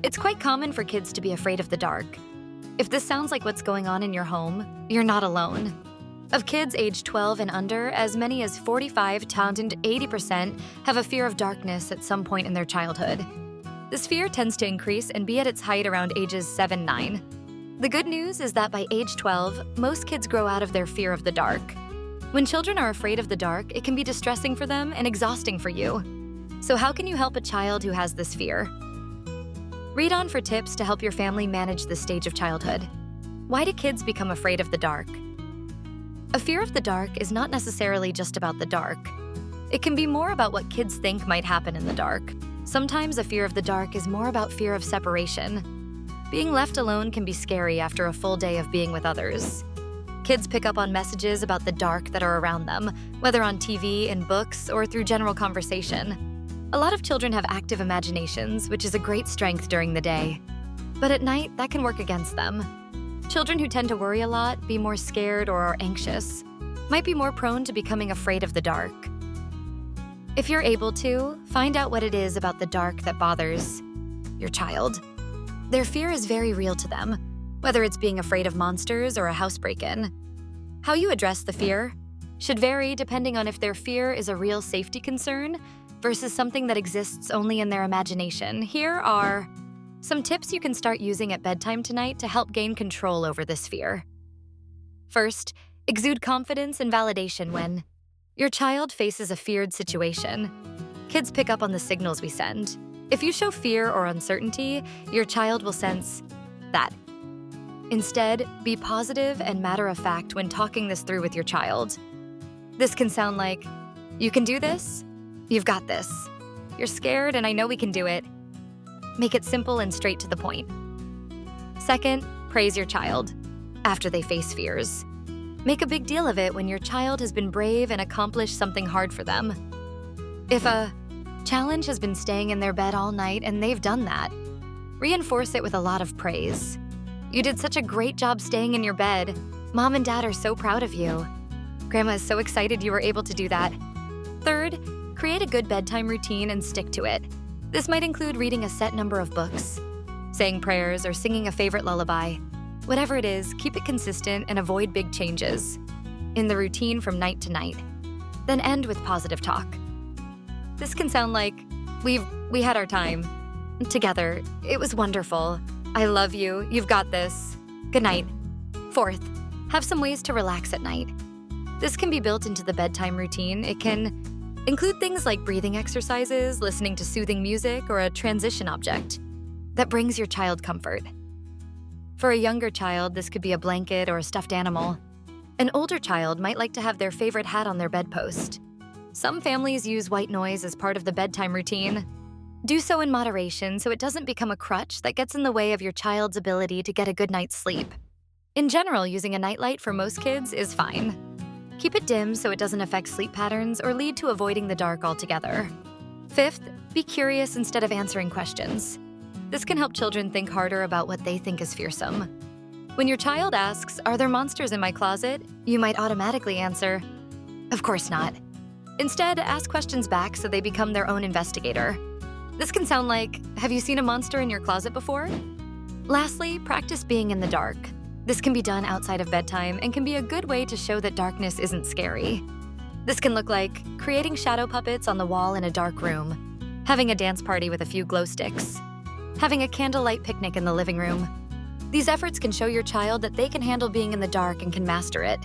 It's quite common for kids to be afraid of the dark. If this sounds like what's going on in your home, you're not alone. Of kids aged 12 and under, as many as 45 to 80% have a fear of darkness at some point in their childhood. This fear tends to increase and be at its height around ages 7-9. The good news is that by age 12, most kids grow out of their fear of the dark. When children are afraid of the dark, it can be distressing for them and exhausting for you. So how can you help a child who has this fear? Read on for tips to help your family manage this stage of childhood. Why do kids become afraid of the dark? A fear of the dark is not necessarily just about the dark. It can be more about what kids think might happen in the dark. Sometimes a fear of the dark is more about fear of separation. Being left alone can be scary after a full day of being with others. Kids pick up on messages about the dark that are around them, whether on TV, in books, or through general conversation. A lot of children have active imaginations, which is a great strength during the day. But at night, that can work against them. Children who tend to worry a lot, be more scared or are anxious, might be more prone to becoming afraid of the dark. If you're able to, find out what it is about the dark that bothers your child. Their fear is very real to them, whether it's being afraid of monsters or a house break-in. How you address the fear should vary depending on if their fear is a real safety concern versus something that exists only in their imagination. Here are some tips you can start using at bedtime tonight to help gain control over this fear. First, exude confidence and validation when your child faces a feared situation. Kids pick up on the signals we send. If you show fear or uncertainty, your child will sense that. Instead, be positive and matter-of-fact when talking this through with your child. This can sound like, "You can do this? You've got this. You're scared and I know we can do it." Make it simple and straight to the point. Second, praise your child after they face fears. Make a big deal of it when your child has been brave and accomplished something hard for them. If a challenge has been staying in their bed all night and they've done that, reinforce it with a lot of praise. "You did such a great job staying in your bed. Mom and Dad are so proud of you. Grandma is so excited you were able to do that." Third, create a good bedtime routine and stick to it. This might include reading a set number of books, saying prayers, or singing a favorite lullaby. Whatever it is, keep it consistent and avoid big changes in the routine from night to night. Then end with positive talk. This can sound like, we had our time together. It was wonderful. I love you. You've got this. Good night." Fourth, have some ways to relax at night. This can be built into the bedtime routine. It can include things like breathing exercises, listening to soothing music, or a transition object that brings your child comfort. For a younger child, this could be a blanket or a stuffed animal. An older child might like to have their favorite hat on their bedpost. Some families use white noise as part of the bedtime routine. Do so in moderation so it doesn't become a crutch that gets in the way of your child's ability to get a good night's sleep. In general, using a nightlight for most kids is fine. Keep it dim so it doesn't affect sleep patterns or lead to avoiding the dark altogether. Fifth, be curious instead of answering questions. This can help children think harder about what they think is fearsome. When your child asks, "Are there monsters in my closet?" you might automatically answer, "Of course not." Instead, ask questions back so they become their own investigator. This can sound like, "Have you seen a monster in your closet before?" Lastly, practice being in the dark. This can be done outside of bedtime and can be a good way to show that darkness isn't scary. This can look like creating shadow puppets on the wall in a dark room, having a dance party with a few glow sticks, having a candlelight picnic in the living room. These efforts can show your child that they can handle being in the dark and can master it.